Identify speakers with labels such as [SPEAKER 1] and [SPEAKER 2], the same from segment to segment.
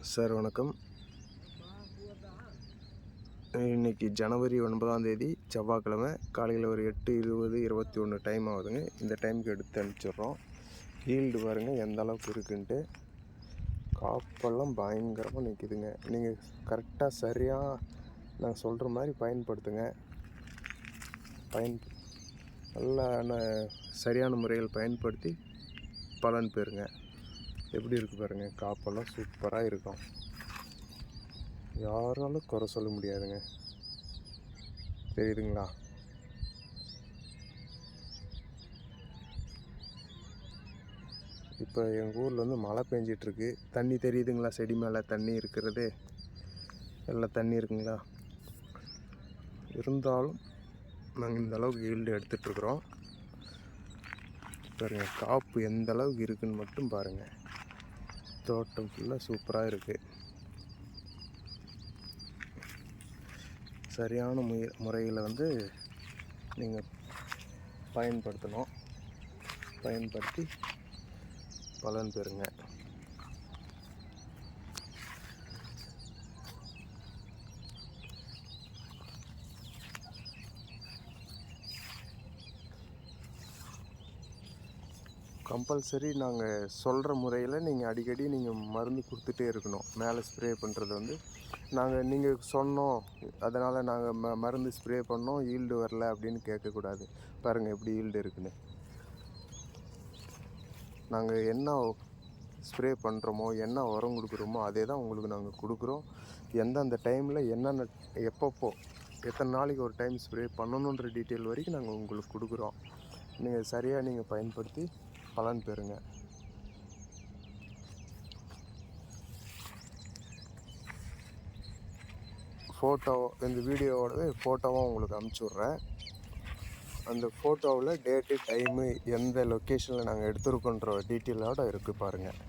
[SPEAKER 1] Sir வணக்கம். இன்னைக்கு ஜனவரி 9ஆம் தேதி செவ்வாய்க்கிழமை காலையில் ஒரு 8:20 21 டைம் ஆகுதுங்க. இந்த டைமுக்கு எடுத்து அனுப்பிச்சிடுறோம். ஈல்டு பாருங்கள் எந்த அளவுக்கு இருக்குன்ட்டு. காப்பெல்லாம் பயங்கரமாக நிற்கிதுங்க. நீங்கள் கரெக்டாக சரியாக நான் சொல்கிற மாதிரி பயன்படுத்துங்க. நல்லா சரியான முறையில் பயன்படுத்தி பலன் பெறுங்க. எப்படி இருக்குது பாருங்கள், காப்பெல்லாம் சூப்பராக இருக்கும். யாராலும் குறை சொல்ல முடியாதுங்க. தெரியுதுங்களா? இப்போ எங்கள் ஊரில் வந்து மழை பெஞ்சிட்ருக்கு. தண்ணி தெரியுதுங்களா? செடி மேலே தண்ணி இருக்கிறது எல்லாம் தண்ணி இருக்குங்களா? இருந்தாலும் நாங்கள் இந்த அளவுக்கு ஈல்டு எடுத்துகிட்ருக்குறோம். பாருங்கள் காப்பு எந்த அளவுக்கு இருக்குதுன்னு மட்டும் பாருங்கள். தோட்டம் ஃபுல்லாக சூப்பராக இருக்குது. சரியான முறையில் வந்து நீங்கள் பயன்படுத்தணும். பயன்படுத்தி பலன் பெறுங்க. கம்பல்சரி நாங்கள் சொல்கிற முறையில் நீங்கள் அடிக்கடி நீங்கள் மருந்து கொடுத்துட்டே இருக்கணும். மேலே ஸ்ப்ரே பண்ணுறது வந்து நீங்கள் சொன்னோம் அதனால் நாங்கள் மருந்து ஸ்ப்ரே பண்ணோம் ஈல்டு வரல அப்படின்னு கேட்கக்கூடாது. பாருங்கள் எப்படி ஈல்டு இருக்குன்னு. நாங்கள் என்ன ஸ்ப்ரே பண்ணுறோமோ என்ன உரம் கொடுக்குறோமோ அதே தான் உங்களுக்கு நாங்கள் கொடுக்குறோம். எந்தெந்த டைமில் என்னென்ன எப்பப்போ எத்தனை நாளைக்கு ஒரு டைம் ஸ்ப்ரே பண்ணணுன்ற டீட்டெயில் வரைக்கும் நாங்கள் உங்களுக்கு கொடுக்குறோம். நீங்கள் சரியாக நீங்கள் பயன்படுத்தி பலன் பெறுங்க. ஃபோட்டோ இந்த வீடியோவோடவே ஃபோட்டோவும் உங்களுக்கு அனுப்பிச்சி விட்றேன். அந்த ஃபோட்டோவில் டேட்டு டைமு எந்த லொக்கேஷனில் நாங்கள் எடுத்துருக்கோன்ற டீட்டெயிலோடு இருக்குது பாருங்கள்.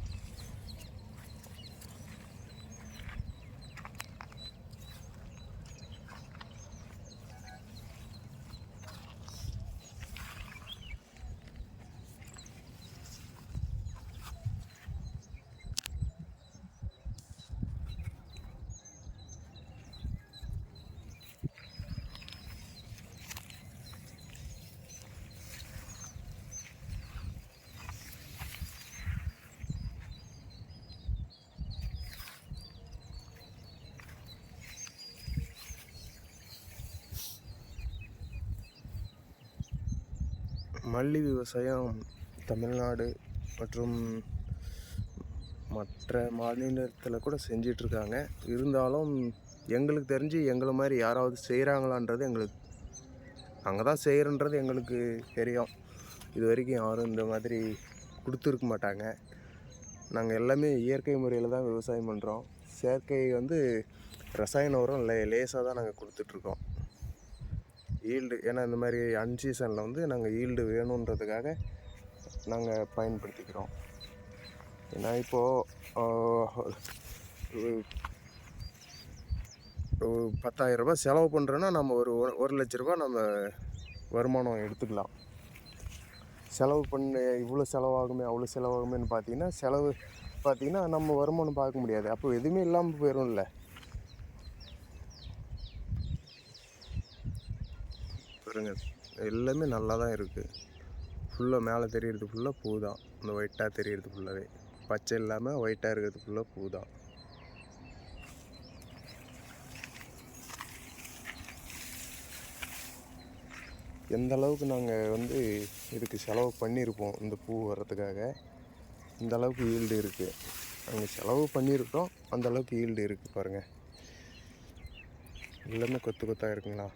[SPEAKER 1] மல்லி விவசாயம் தமிழ்நாடு மற்றும் மற்ற மாநிலத்தில் கூட செஞ்சிட்ருக்காங்க. இருந்தாலும் எங்களுக்கு தெரிஞ்சு எங்களை மாதிரி யாராவது செய்கிறாங்களான்றது எங்களுக்கு நாங்கள் தான் செய்கிறன்றது எங்களுக்கு தெரியும். இது வரைக்கும் யாரும் இந்த மாதிரி கொடுத்துருக்க மாட்டாங்க. நாங்கள் எல்லாமே இயற்கை முறையில் தான் விவசாயம் பண்ணுறோம். செயற்கை வந்து ரசாயன உரம் லேசாக தான் நாங்கள் கொடுத்துட்ருக்கோம். ஈல்டு ஏன்னா இந்த மாதிரி அன்சீசனில் வந்து நாங்கள் ஈல்டு வேணுன்றதுக்காக நாங்கள் பயன்படுத்திக்கிறோம். ஏன்னா இப்போது 10,000 ரூபாய் செலவு பண்ணுறோன்னா நம்ம ஒரு லட்ச ரூபா நம்ம வருமானம் எடுத்துக்கலாம். செலவு பண்ண இவ்வளோ செலவாகுமே அவ்வளோ செலவாகுமேன்னு பார்த்தீங்கன்னா நம்ம வருமானம் பார்க்க முடியாது. அப்போ எதுவுமே இல்லாமல் போயிடும்ல. பாருங்க எல்லாமே நல்லா தான் இருக்குது. ஃபுல்லாக மேலே தெரிகிறது ஃபுல்லாக பூ தான். இந்த ஒயிட்டாக தெரிகிறது ஃபுல்லாகவே பச்சை இல்லாமல் ஒயிட்டாக இருக்கிறது ஃபுல்லாக பூ தான். எந்த அளவுக்கு நாங்கள் வந்து இதுக்கு செலவு பண்ணியிருப்போம் இந்த பூ வர்றதுக்காக. இந்த அளவுக்கு ஈல்டு இருக்குது. நாங்கள் செலவு பண்ணியிருக்கோம், அந்த அளவுக்கு ஈல்டு இருக்குது பாருங்கள். எல்லாமே கொத்து கொத்தாக இருக்குங்களா?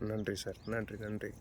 [SPEAKER 1] நன்றி சார். நன்றி.